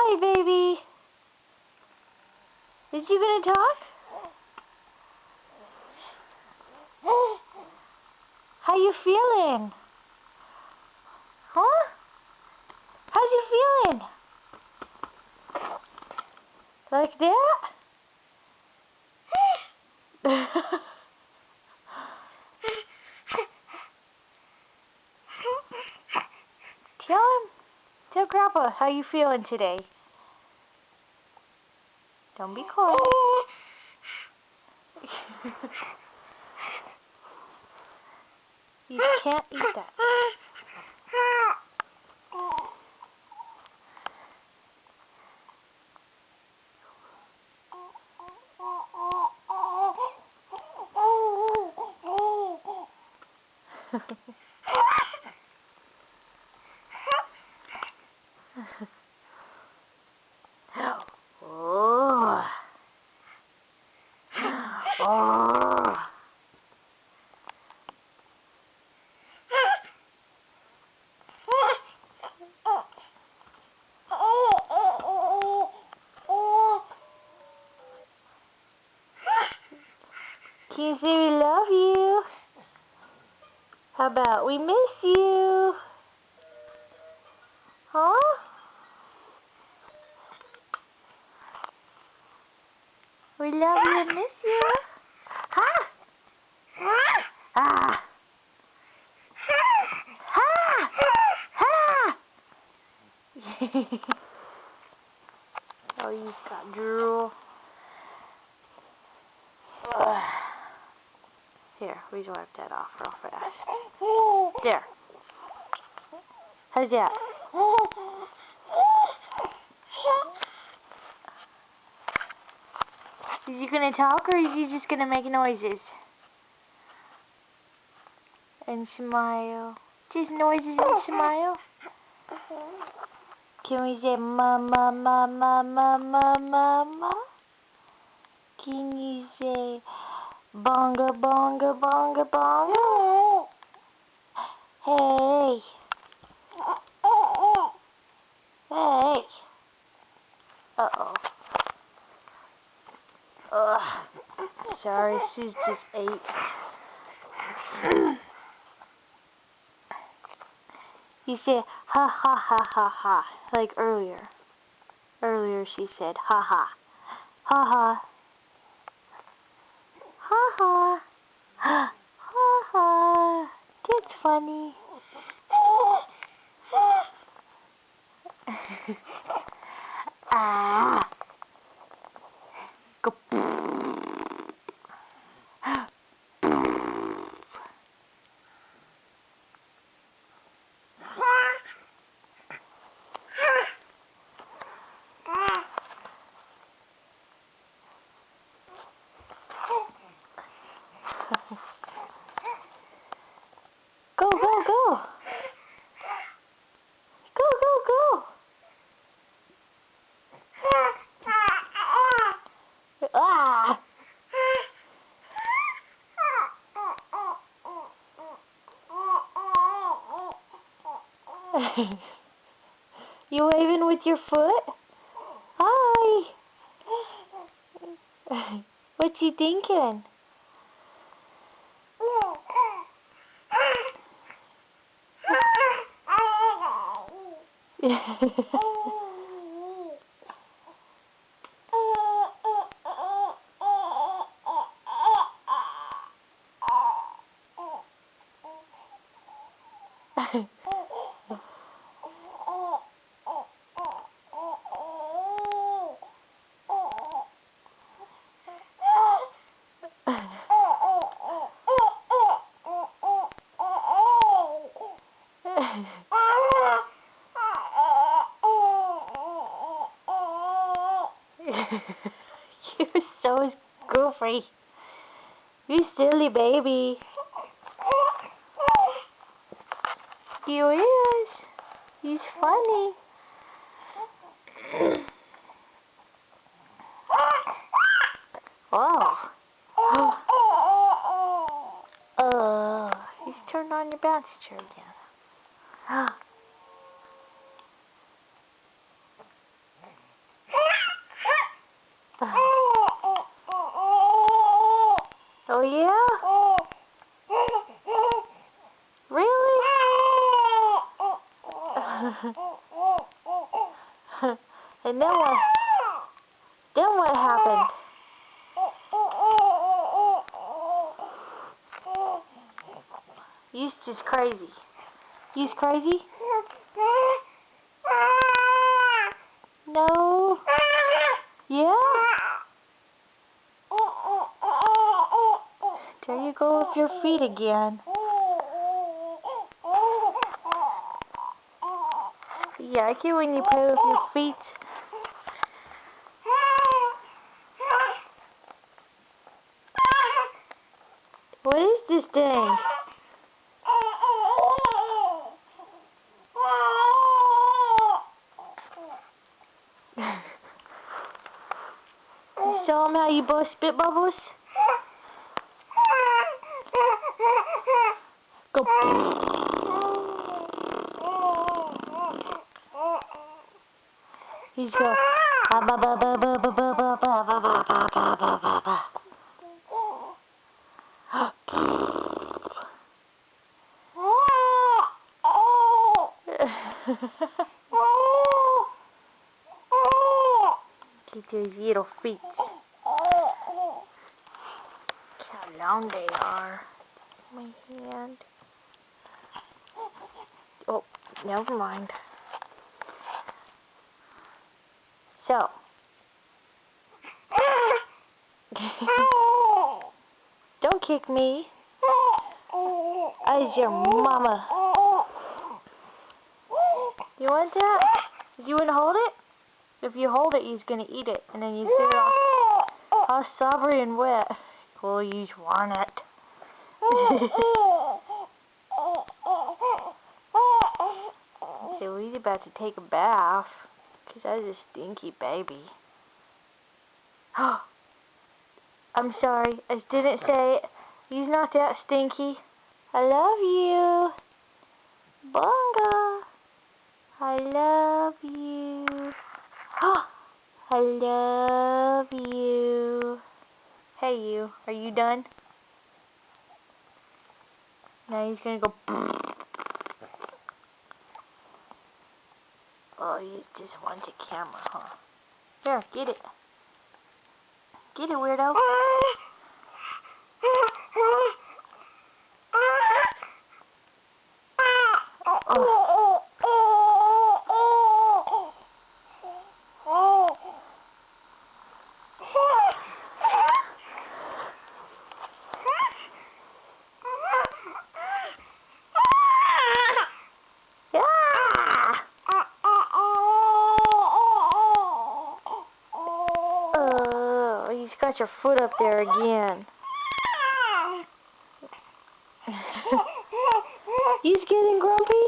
Hi, baby. Is you gonna talk? How you feeling? Huh? How you feeling? Like that? Tell Grandpa how you feeling today. Don't be quiet. You can't eat that. Oh. Oh. Can you say we love you? How about we miss you? Huh? We love you and miss you. Huh? Ah. Oh, you've got drool. Here, we just wipe that off real fast. There. How's that? Is he gonna talk or is he just gonna make noises? And smile. Just noises and smile. Can we say mama, mama, mama, mama? Can you say bonga, bonga, bonga, bonga? Hey. Hey. Uh-oh. Ugh. Sorry, Suze just ate. You say ha ha ha ha ha, like earlier. Earlier she said ha ha. Ha ha. Ha ha. Ha ha. That's funny. Ah. Go. Go, go, go. Go, go, go. Ah. You waving with your foot? Hi. What you thinking? You're so goofy. You silly baby. You is. He's funny. Oh. He's turned on your bouncy chair again. And then what? Then what happened? You's just crazy. You's crazy? No. Yeah? There you go with your feet again. Yeah, I like it when you play with your feet. What is this thing? You show him how you blow spit bubbles? Go. He's go. Ba ba ba ba ba ba ba ba ba ba ba ba ba ba. Look at those little feet. Look how long they are. My hand. Oh, never mind. So. Don't kick me. I's your mama. You want that? You want to hold it? If you hold it, he's going to eat it. And then you see it all slobbery and wet. Oh, you want it. So he's about to take a bath. Because that's a stinky baby. I'm sorry. I didn't say it. He's not that stinky. I love you. Bonga. I love you. I love you. Hey, you. Are you done? Now he's going to go. Oh, he just wants a camera, huh? Here, get it. Get it, weirdo. He's got your foot up there again. He's getting grumpy?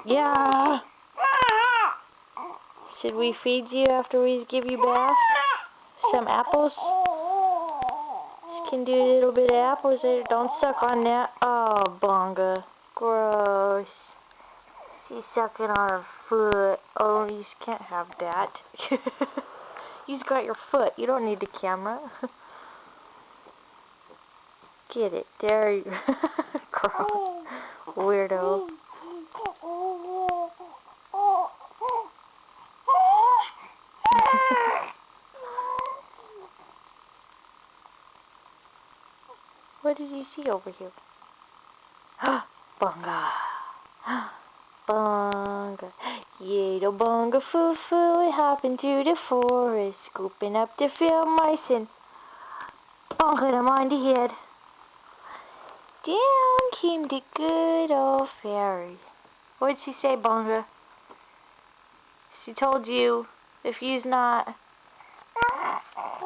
Yeah. Should we feed you after we give you bath? Some apples? You can do a little bit of apples there. Don't suck on that. Oh, Bonga. Gross. She's sucking on her foot. Oh, you can't have that. You've got your foot. You don't need the camera. Get it. There you go. Gross. Weirdo. What did you see over here? Bonga. Bonga. Yato bonga foo foo, it happened to the forest, scooping up the field mice and bonga them on the head. Down came the good old fairy. What did she say, Bonga? She told you if you's not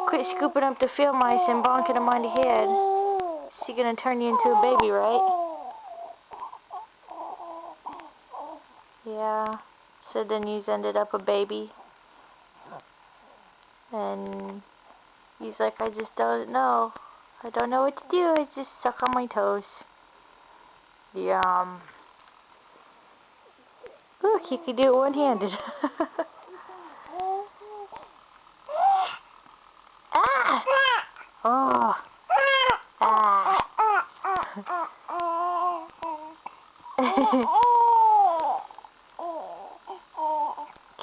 quit scooping up the field mice and bonking them on the head, she's gonna turn you into a baby, right? Yeah. So then you ended up a baby. And he's like, I just don't know. I don't know what to do. I just suck on my toes. Yum. Look, he could do it one-handed. Ah! Oh. Ah.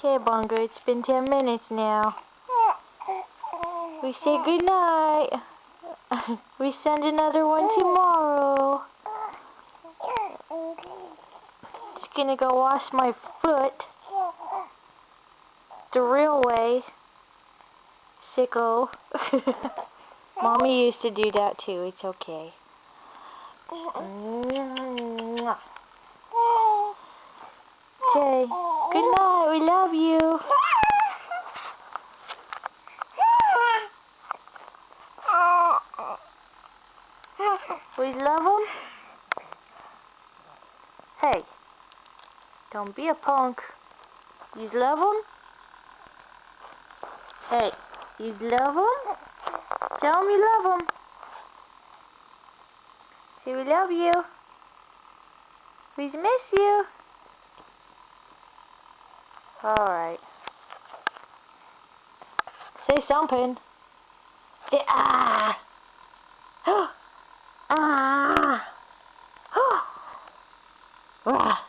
Okay, Bongo, it's been 10 minutes now. We say goodnight. We send another one tomorrow. Just gonna go wash my foot. The real way. Sicko. Mommy used to do that too. It's okay. Okay. Good night. We love you. We love him. Hey. Don't be a punk. You love him? Hey. You love him? Tell him you love him. Say we love you. We miss you. Alright. Say something. Say ah. Ah. Ah.